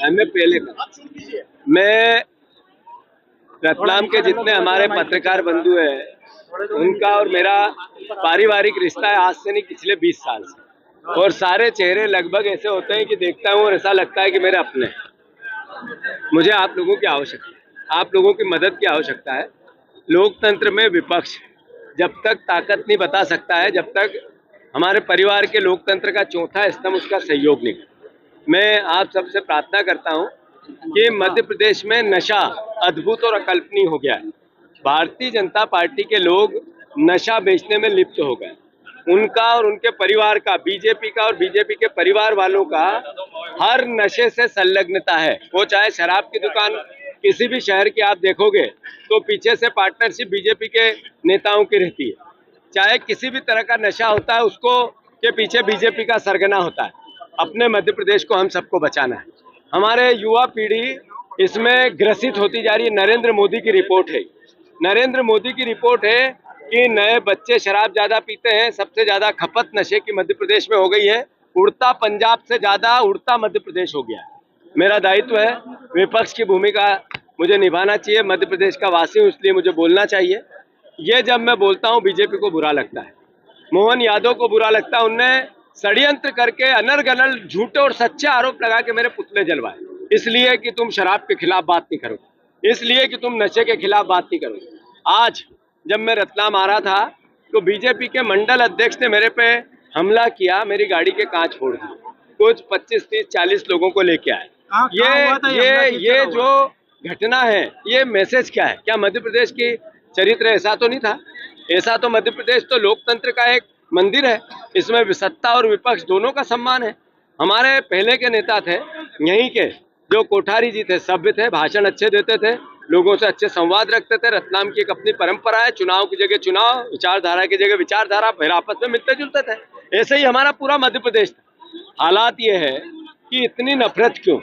मैं पहले मैं रतलाम के जितने हमारे पत्रकार बंधु हैं उनका और मेरा पारिवारिक रिश्ता है आज से नहीं, पिछले 20 साल से। और सारे चेहरे लगभग ऐसे होते हैं कि देखता हूँ और ऐसा लगता है कि मेरे अपने। मुझे आप लोगों की आवश्यकता है, आप लोगों की मदद की आवश्यकता है। लोकतंत्र में विपक्ष जब तक ताकत नहीं बता सकता है, जब तक हमारे परिवार के लोकतंत्र का चौथा स्तंभ उसका सहयोग नहीं। मैं आप सबसे प्रार्थना करता हूं कि मध्य प्रदेश में नशा अद्भुत और अकल्पनीय हो गया है। भारतीय जनता पार्टी के लोग नशा बेचने में लिप्त हो गए। उनका और उनके परिवार का, बीजेपी का और बीजेपी के परिवार वालों का हर नशे से संलग्नता है। वो चाहे शराब की दुकान किसी भी शहर की आप देखोगे तो पीछे से पार्टनरशिप बीजेपी के नेताओं की रहती है। चाहे किसी भी तरह का नशा होता है उसको के पीछे बीजेपी का सरगना होता है। अपने मध्य प्रदेश को हम सबको बचाना है। हमारे युवा पीढ़ी इसमें ग्रसित होती जा रही है। नरेंद्र मोदी की रिपोर्ट है, नरेंद्र मोदी की रिपोर्ट है कि नए बच्चे शराब ज्यादा पीते हैं। सबसे ज्यादा खपत नशे की मध्य प्रदेश में हो गई है। उड़ता पंजाब से ज्यादा उड़ता मध्य प्रदेश हो गया है। मेरा दायित्व है, विपक्ष की भूमिका मुझे निभाना चाहिए। मध्य प्रदेश का वासी हूं इसलिए मुझे बोलना चाहिए। ये जब मैं बोलता हूं बीजेपी को बुरा लगता है, मोहन यादव को बुरा लगता है। उनने षड्यंत्र करके अनर्गल झूठे और सच्चे आरोप लगा के मेरे पुतले जलवाए, इसलिए कि तुम शराब के खिलाफ बात नहीं करो, इसलिए कि तुम नशे के खिलाफ बात नहीं करो। आज जब मैं रतलाम आ रहा था तो बीजेपी के मंडल अध्यक्ष ने मेरे पे हमला किया, मेरी गाड़ी के कांच फोड़ दिए, कुछ 25, 30, 40 लोगों को लेके आए। ये जो घटना है, ये मैसेज क्या है? क्या मध्य प्रदेश की चरित्र ऐसा तो नहीं था? ऐसा तो मध्य प्रदेश तो लोकतंत्र का एक मंदिर है। इसमें सत्ता और विपक्ष दोनों का सम्मान है। हमारे पहले के नेता थे यहीं के, जो कोठारी जी थे, सभ्य थे, भाषण अच्छे देते थे, लोगों से अच्छे संवाद रखते थे। रतलाम की एक अपनी परंपरा है, चुनाव की जगह चुनाव, विचारधारा की जगह विचारधारा, फिर आपस में मिलते जुलते थे। ऐसे ही हमारा पूरा मध्य प्रदेश था। हालात ये है कि इतनी नफरत क्यों?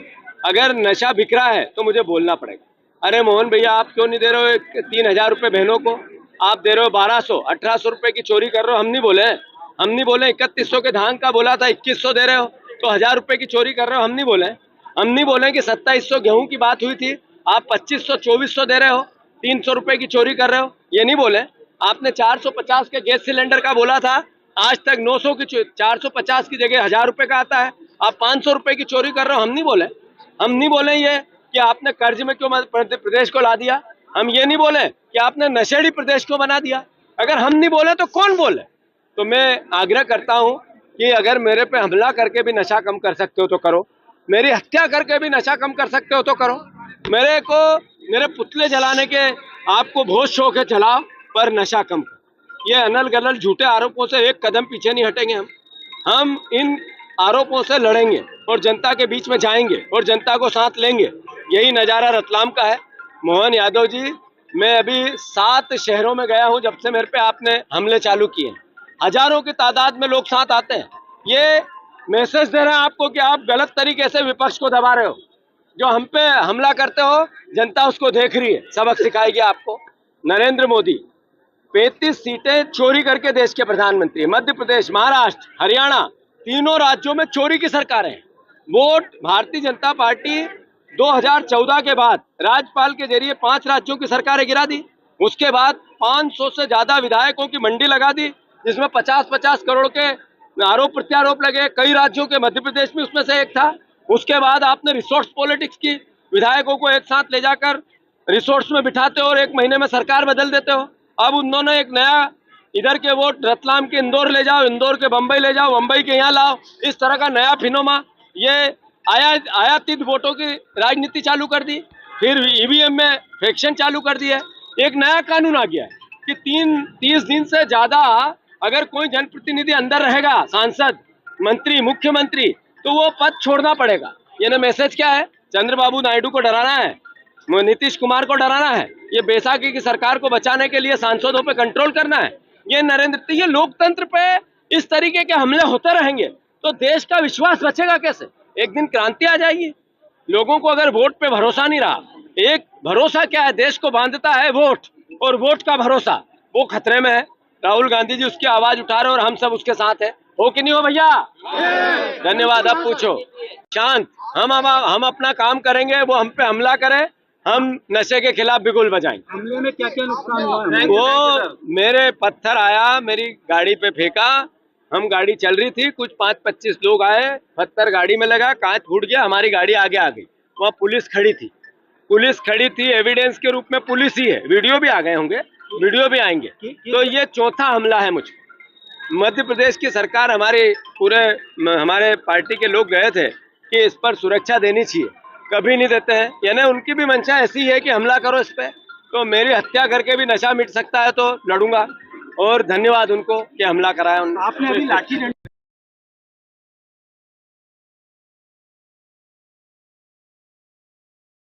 अगर नशा बिक रहा है तो मुझे बोलना पड़ेगा। अरे मोहन भैया, आप क्यों नहीं दे रहे हो 3000 रुपये बहनों को? आप दे रहे हो 1200, 1800 रुपए की चोरी कर रहे हो। हम नहीं बोले 3100 के धान का बोला था, 2100 दे रहे हो तो 1000 रुपए की चोरी कर रहे हो। हम नहीं बोले कि 2700 गेहूं की बात हुई थी, आप 2500, 2400 दे रहे हो, 300 रुपए की चोरी कर रहे हो। ये नहीं बोले। आपने 450 के गैस सिलेंडर का बोला था, आज तक 900 की 450 की जगह 1000 रुपए का आता है, आप 500 रुपए की चोरी कर रहे हो। हम नहीं बोले ये कि आपने कर्ज में क्यों मध्य प्रदेश को ला दिया। हम ये नहीं बोले कि आपने नशेड़ी प्रदेश को बना दिया। अगर हम नहीं बोले तो कौन बोले? तो मैं आग्रह करता हूं कि अगर मेरे पे हमला करके भी नशा कम कर सकते हो तो करो, मेरी हत्या करके भी नशा कम कर सकते हो तो करो। मेरे पुतले जलाने के आपको बहुत शौक है, जलाओ, पर नशा कम करो। ये अनल गनल झूठे आरोपों से एक कदम पीछे नहीं हटेंगे। हम इन आरोपों से लड़ेंगे और जनता के बीच में जाएंगे और जनता को साथ लेंगे। यही नज़ारा रतलाम का है। मोहन यादव जी, मैं अभी 7 शहरों में गया हूं जब से मेरे पे आपने हमले चालू किए। हजारों की तादाद में लोग साथ आते हैं। ये मैसेज दे रहे हैं आपको कि आप गलत तरीके से विपक्ष को दबा रहे हो। जो हम पे हमला करते हो, जनता उसको देख रही है, सबक सिखाएगी आपको। नरेंद्र मोदी 35 सीटें चोरी करके देश के प्रधानमंत्री। मध्य प्रदेश, महाराष्ट्र, हरियाणा, तीनों राज्यों में चोरी की सरकार है। वोट भारतीय जनता पार्टी 2014 के बाद राज्यपाल के जरिए 5 राज्यों की सरकारें गिरा दी। उसके बाद 500 से ज्यादा विधायकों की मंडी लगा दी, जिसमें 50-50 करोड़ के आरोप प्रत्यारोप लगे। कई राज्यों के, मध्य प्रदेश में उसमें से एक था। उसके बाद आपने रिसोर्स पॉलिटिक्स की, विधायकों को एक साथ ले जाकर रिसोर्स में बिठाते हो और 1 महीने में सरकार बदल देते हो। अब उन्होंने एक नया, इधर के वोट रतलाम के इंदौर ले जाओ, इंदौर के बंबई ले जाओ, बंबई के यहाँ लाओ, इस तरह का नया फिनोमा, ये आयातित वोटों की राजनीति चालू कर दी। फिर ईवीएम में फ्रैक्शन चालू कर दिया। एक नया कानून आ गया है कि 30 दिन से ज्यादा अगर कोई जनप्रतिनिधि अंदर रहेगा, सांसद, मंत्री, मुख्यमंत्री, तो वो पद छोड़ना पड़ेगा। ये ना मैसेज क्या है? चंद्रबाबू नायडू को डराना है, नीतीश कुमार को डराना है, ये बैसाखी की सरकार को बचाने के लिए सांसदों पे कंट्रोल करना है। ये लोकतंत्र पे इस तरीके के हमले होते रहेंगे तो देश का विश्वास बचेगा कैसे? एक दिन क्रांति आ जाएगी। लोगों को अगर वोट पे भरोसा नहीं रहा, एक भरोसा क्या है, देश को बांधता है वोट, और वोट का भरोसा वो खतरे में है। राहुल गांधी जी उसकी आवाज उठा रहे और हम सब उसके साथ हैं। हो कि नहीं हो भैया? धन्यवाद। अब पूछो। शांत। हम अपना काम करेंगे, वो हम पे हमला करे, हम नशे के खिलाफ बिगुल बजाएंगे। हमले में क्या क्या नुकसान हुआ? वो मेरे पत्थर आया, मेरी गाड़ी पे फेंका, हम गाड़ी चल रही थी, कुछ 5-25 लोग आए, पत्थर गाड़ी में लगा, कांच फूट गया, हमारी गाड़ी आगे आ गई। वहाँ पुलिस खड़ी थी, एविडेंस के रूप में पुलिस ही है, वीडियो भी आ गए होंगे, वीडियो भी आएंगे। तो ये चौथा हमला है मुझ पर। मध्य प्रदेश की सरकार, हमारे पार्टी के लोग गए थे कि इस पर सुरक्षा देनी चाहिए, कभी नहीं देते हैं। यानी उनकी भी मंशा ऐसी है कि हमला करो इस पे, तो मेरी हत्या करके भी नशा मिट सकता है तो लड़ूंगा। और धन्यवाद उनको कि हमला कराया उन्होंने। आपने अभी लाठी